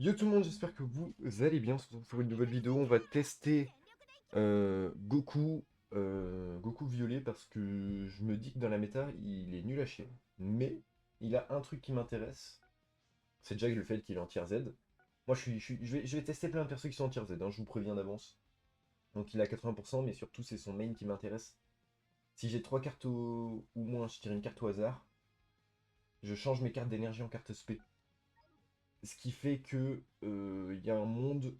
Yo tout le monde, j'espère que vous allez bien. On se retrouve pour une nouvelle vidéo. On va tester Goku, Goku violet parce que je me dis que dans la méta, il est nul à chier. Mais il a un truc qui m'intéresse. C'est déjà le fait qu'il est en tier Z. Moi, je vais tester plein de persos qui sont en tier Z, hein, je vous préviens d'avance. Donc il a 80%, mais surtout c'est son main qui m'intéresse. Si j'ai 3 cartes ou moins, je tire une carte au hasard. Je change mes cartes d'énergie en cartes SP. Ce qui fait que il y a un monde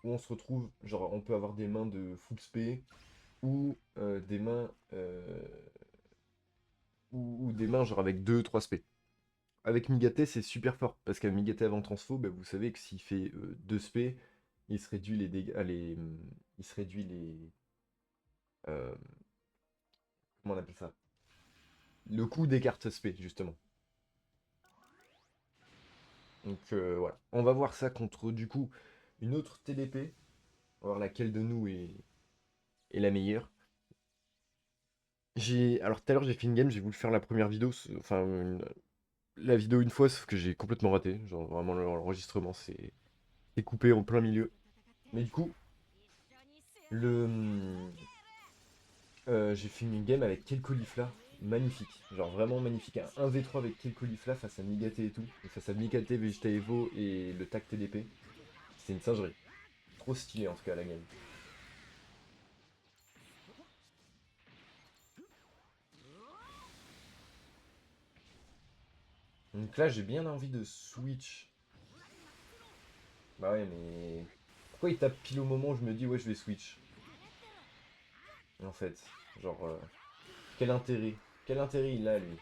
où on se retrouve, genre on peut avoir des mains de full spé ou des mains ou des mains genre avec 2 3 spé. Avec Migaté c'est super fort parce qu'à Migaté avant transfo, bah, vous savez que s'il fait 2 spé, il se réduit les dégâts, il se réduit les euh, comment on appelle ça? Le coût des cartes spé justement. Donc voilà, on va voir ça contre du coup une autre TDP, on va voir laquelle de nous est la meilleure. Alors tout à l'heure j'ai fait une game, j'ai voulu faire la première vidéo, enfin la vidéo une fois, sauf que j'ai complètement raté. Genre vraiment l'enregistrement c'est coupé en plein milieu. Mais du coup, le j'ai fait une game avec Kelkolifla, magnifique. Genre vraiment magnifique. Un 1v3 avec Kelkolifla face à Migaté et tout. Et face à Migaté, Vegeta Evo et le TAC TDP. C'était une singerie. Trop stylé en tout cas la game. Donc là j'ai bien envie de switch. Bah ouais mais... Pourquoi il tape pile au moment où je me dis ouais je vais switch? En fait, genre... quel intérêt? Quel intérêt il a lui?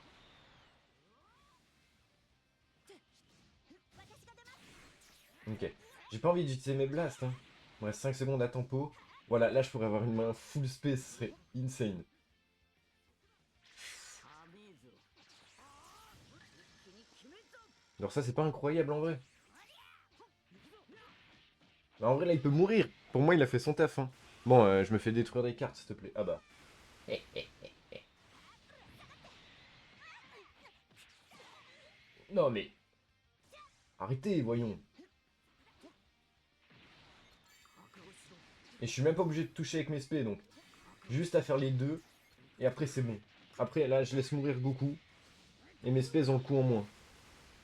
Ok. J'ai pas envie d'utiliser mes blasts, hein. Il me reste 5 secondes à tempo. Voilà, là je pourrais avoir une main full space, ce serait insane. Alors ça c'est pas incroyable en vrai. Mais en vrai là il peut mourir. Pour moi il a fait son taf, hein. Bon, je me fais détruire des cartes s'il te plaît. Ah bah. Non mais, arrêtez, voyons. Et je suis même pas obligé de toucher avec mes spés donc. Juste à faire les deux. Et après c'est bon. Après là je laisse mourir Goku. Et mes spés ont le coup en moins.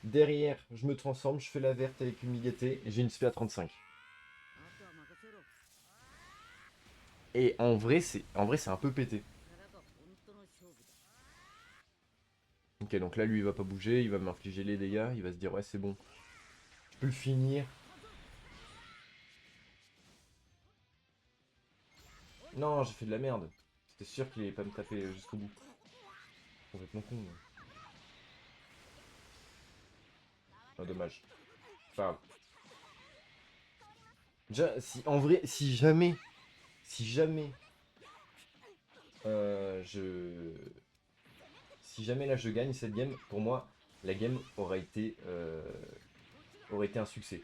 Derrière, je me transforme, je fais la verte avec une Migaté et j'ai une spé à 35. Et en vrai c'est un peu pété. Ok, donc là lui il va pas bouger, il va m'infliger les dégâts, il va se dire ouais c'est bon, je peux le finir. Non, j'ai fait de la merde. C'était sûr qu'il allait pas me taper jusqu'au bout. Complètement con. Moi. Ah, dommage. Pas grave. Déjà, si en vrai, si jamais je si jamais là je gagne cette game, pour moi la game aurait été un succès.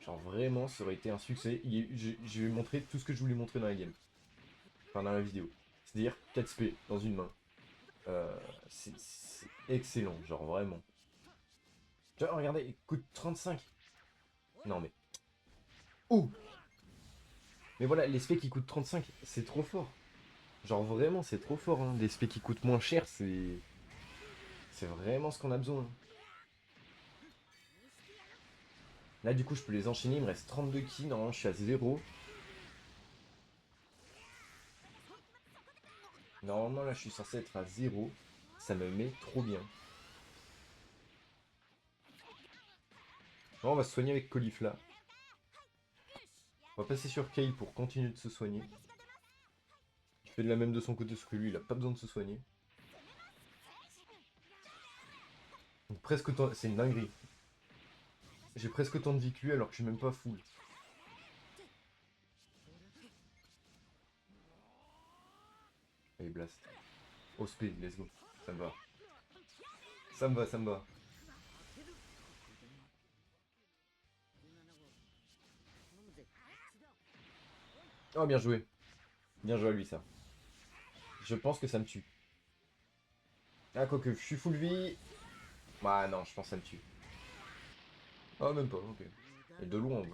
Genre vraiment, ça aurait été un succès. Je vais montrer tout ce que je voulais montrer dans la game. Enfin, dans la vidéo. C'est-à-dire 4 SP dans une main. C'est excellent, genre vraiment. Tu vois, regardez, il coûte 35. Non mais... Oh. Mais voilà, les specs qui coûtent 35, c'est trop fort. Genre vraiment, c'est trop fort. Hein. Des specs qui coûtent moins cher, c'est vraiment ce qu'on a besoin. Hein. Là, du coup, je peux les enchaîner. Il me reste 32 ki. Normalement, je suis à 0. Normalement, là, je suis censé être à 0. Ça me met trop bien. Bon, on va se soigner avec Caulifla. On va passer sur Kale pour continuer de se soigner. Il fait de la même de son côté, parce que lui, il a pas besoin de se soigner. Donc, presque autant... C'est une dinguerie. J'ai presque autant de vie que lui alors que je suis même pas full. Allez, blast. Oh, speed, let's go. Ça me va. Ça me va, ça me va. Oh, bien joué. Bien joué à lui, ça. Je pense que ça me tue. Ah, quoique, je suis full vie. Ah non, je pense que ça me tue. Ah, même pas, ok. Et de loin,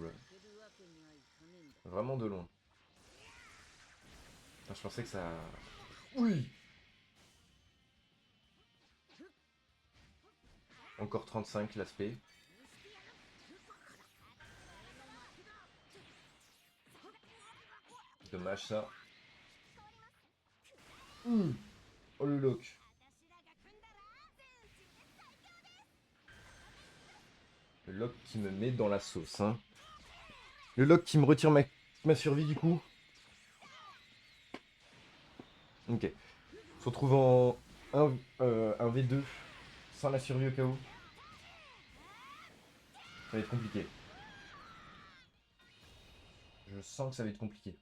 vraiment de loin. Putain, je pensais que ça... Oui. Encore 35 l'aspect. Dommage ça. Oh le lock. Le lock qui me met dans la sauce. Hein. Le lock qui me retire ma survie du coup. Ok. On se retrouve en un V2 sans la survie au cas où. Ça va être compliqué. Je sens que ça va être compliqué.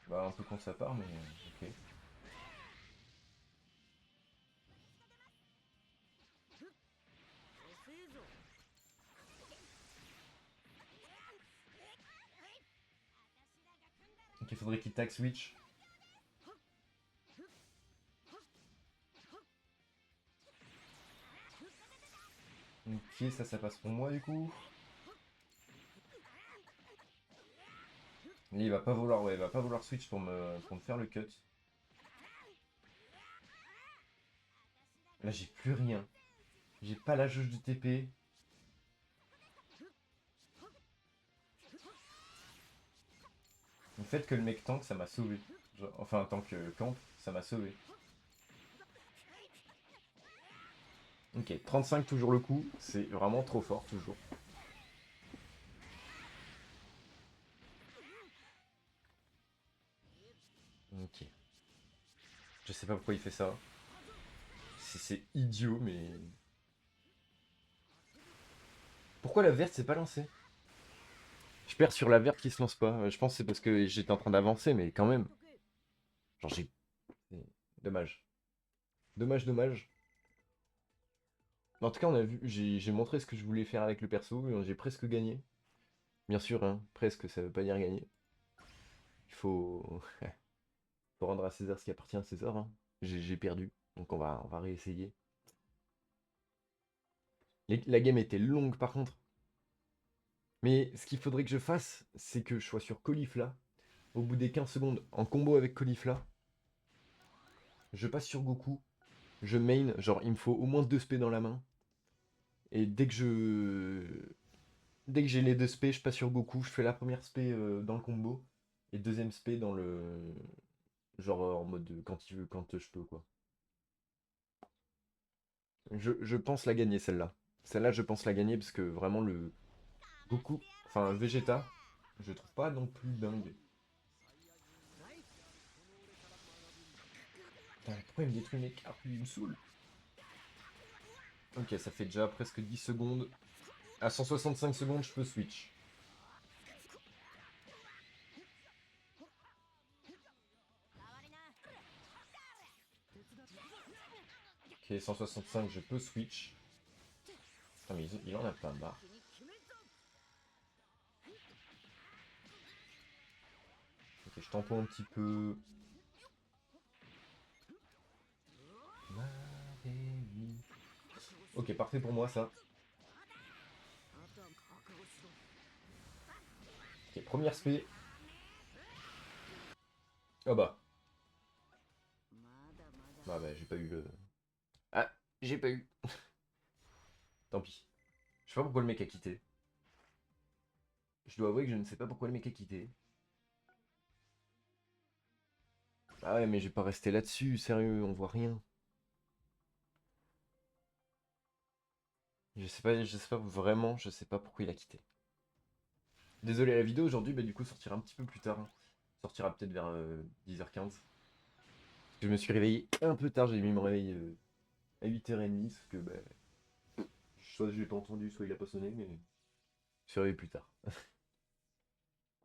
Bah un peu quand ça part mais ok. Donc il faudrait qu'il tag switch. Ok, ça passe pour moi du coup. Il va pas vouloir, ouais, il va pas vouloir switch pour me faire le cut. Là j'ai plus rien. J'ai pas la jauge de TP. Le fait que le mec tank, ça m'a sauvé. Genre, enfin, en tant que camp, ça m'a sauvé. Ok, 35 toujours le coup. C'est vraiment trop fort toujours. Ok. Je sais pas pourquoi il fait ça. C'est idiot, mais... Pourquoi la verte s'est pas lancée? Je perds sur la verte qui se lance pas. Je pense que c'est parce que j'étais en train d'avancer, mais quand même. Genre j'ai... Dommage. Dommage, dommage. En tout cas, on a vu, j'ai montré ce que je voulais faire avec le perso, et j'ai presque gagné. Bien sûr, hein, presque, ça veut pas dire gagner. Il faut... faut rendre à César ce qui appartient à César. Hein. J'ai perdu, donc on va réessayer. La game était longue par contre. Mais ce qu'il faudrait que je fasse, c'est que je sois sur Caulifla. Au bout des 15 secondes, en combo avec Caulifla, je passe sur Goku. Je main, genre il me faut au moins 2 spé dans la main. Et dès que j'ai les 2 spé, je passe sur Goku. Je fais la première spé dans le combo. Et deuxième spé dans le... Genre en mode quand il veut, quand je peux quoi. Je pense la gagner celle-là. Celle-là je pense la gagner parce que vraiment le Goku, enfin Vegeta, je trouve pas non plus dingue. Putain, pourquoi il me détruit mes cartes? Il me saoule. Ok, ça fait déjà presque 10 secondes. À 165 secondes, je peux switch. Ok, 165, je peux switch. Putain, mais il en a plein de barres. Ok, je tempo un petit peu. Ok, parfait pour moi ça. Ok, première spé. Ah bah. Bah, j'ai pas eu le... Ah, j'ai pas eu. Tant pis. Je sais pas pourquoi le mec a quitté. Je dois avouer que je ne sais pas pourquoi le mec a quitté. Ah ouais, mais j'ai pas resté là-dessus, sérieux, on voit rien. Je sais pas vraiment, je sais pas pourquoi il a quitté. Désolé, la vidéo aujourd'hui, bah du coup, sortira un petit peu plus tard. Hein. Sortira peut-être vers 10h15. Je me suis réveillé un peu tard, j'ai mis mon réveil à 8h30, parce que bah, soit je l'ai pas entendu, soit il a pas sonné, mais je suis réveillé plus tard. Du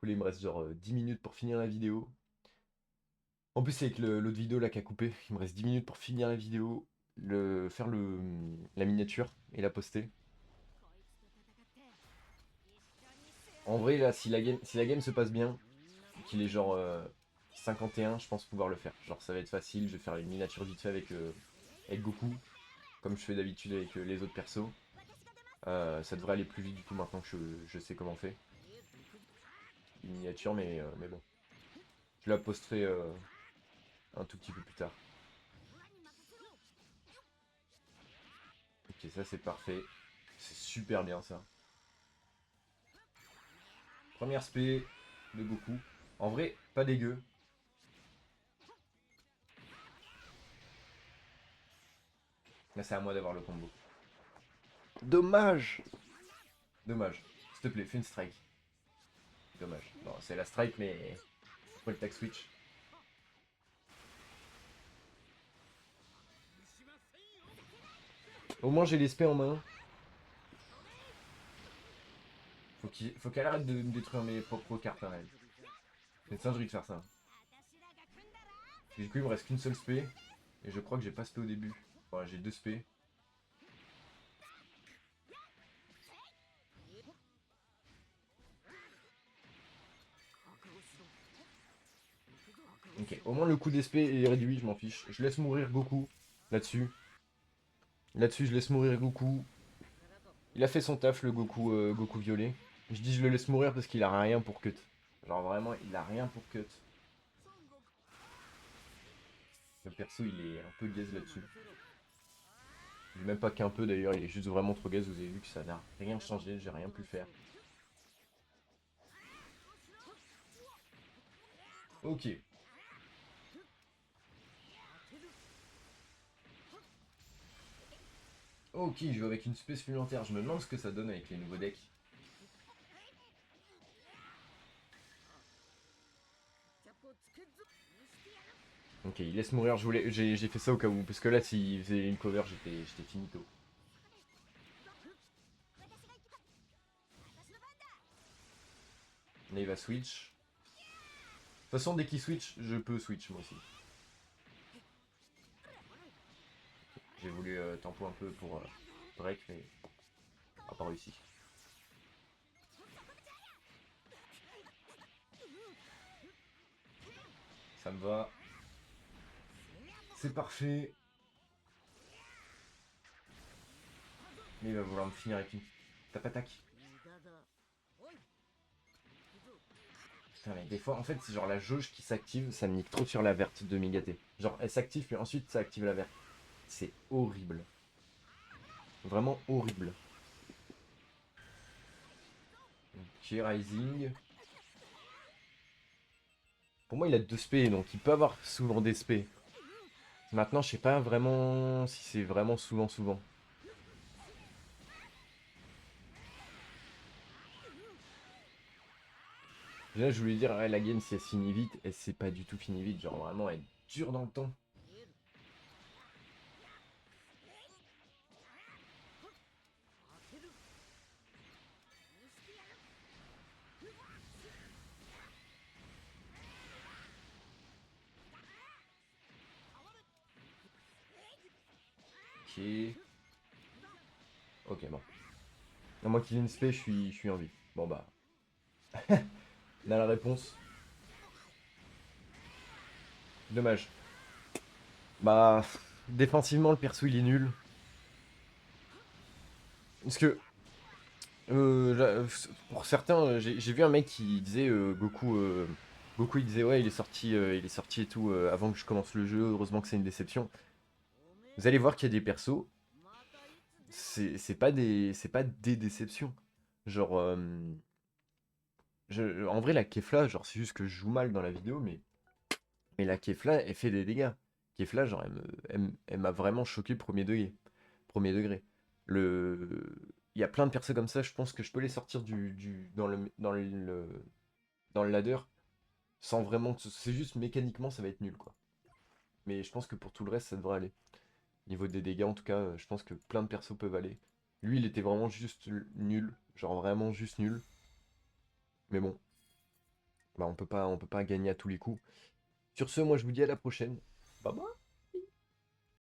coup, là, il me reste genre 10 minutes pour finir la vidéo. En plus, avec l'autre vidéo là qui a coupé, il me reste 10 minutes pour finir la vidéo, faire la miniature et la poster. En vrai, là, si la game se passe bien, qu'il est genre 51, je pense pouvoir le faire. Genre, ça va être facile, je vais faire une miniature vite fait avec Goku. comme je fais d'habitude avec les autres persos. Ça devrait aller plus vite du coup maintenant que je sais comment faire. Une miniature, mais bon. Je la posterai un tout petit peu plus tard. Ok, ça c'est parfait. C'est super bien ça. Première spé de Goku. En vrai, pas dégueu. Là, c'est à moi d'avoir le combo. Dommage. Dommage. S'il te plaît, fais une strike. Dommage. Bon, c'est la strike, mais... Faut le tag switch. Au moins, j'ai l'espé en main. Faut qu'elle arrête de me détruire mes propres cartes à elle. C'est une singerie de faire ça. Et du coup, il me reste qu'une seule spé. Et je crois que j'ai pas spé au début. Enfin, j'ai 2 spé. Ok, au moins le coup d'espée est réduit, je m'en fiche. Je laisse mourir Goku là-dessus. Là-dessus, je laisse mourir Goku. Il a fait son taf, le Goku, Goku violet. Je dis je le laisse mourir parce qu'il a rien pour cut. Genre vraiment, il a rien pour cut. Le perso, il est un peu gaze là-dessus. Même pas qu'un peu d'ailleurs, il est juste vraiment trop gaze. Vous avez vu que ça n'a rien changé, j'ai rien pu faire. Ok. Ok, je joue avec une spé supplémentaire. Je me demande ce que ça donne avec les nouveaux decks. Ok, il laisse mourir. J'ai fait ça au cas où. Parce que là, s'il faisait une cover, j'étais finito. Là, il va switch. De toute façon, dès qu'il switch, je peux switch moi aussi. J'ai voulu tempo un peu pour break, mais a pas réussi. Ça me va. C'est parfait. Mais il va vouloir me finir avec une tap attaque. Putain, mais des fois, en fait, c'est genre la jauge qui s'active, ça me nique trop sur la verte de Migaté. Genre, elle s'active, puis ensuite, ça active la verte. C'est horrible. Vraiment horrible. Ok, Rising. Pour moi, il a 2 spé, donc il peut avoir souvent des spé. Maintenant, je sais pas vraiment si c'est vraiment souvent. Déjà, je voulais dire, ouais, la game, si elle se finit vite, elle s'est pas du tout finie vite. Genre, vraiment, elle dure dans le temps. Ok. Ok, bon. À moins qu'il ait une spé, je suis en vie. Bon, bah. On a la réponse. Dommage. Bah, défensivement, le perso, il est nul. Parce que, pour certains, j'ai vu un mec qui disait Goku, il disait ouais, il est sorti et tout avant que je commence le jeu. Heureusement que c'est une déception. Vous allez voir qu'il y a des persos, c'est pas des déceptions. Genre, en vrai, la Kefla, genre, c'est juste que je joue mal dans la vidéo, mais la Kefla, elle fait des dégâts. Kefla, genre, elle m'a vraiment choqué premier degré. Premier degré. Il y a plein de persos comme ça, je pense que je peux les sortir dans le ladder sans vraiment. C'est juste mécaniquement, ça va être nul, quoi. Mais je pense que pour tout le reste, ça devrait aller. Niveau des dégâts, en tout cas, je pense que plein de persos peuvent aller. Lui, il était vraiment juste nul. Genre vraiment juste nul. Mais bon, bah on peut pas gagner à tous les coups. Sur ce, moi je vous dis à la prochaine. Bye bye.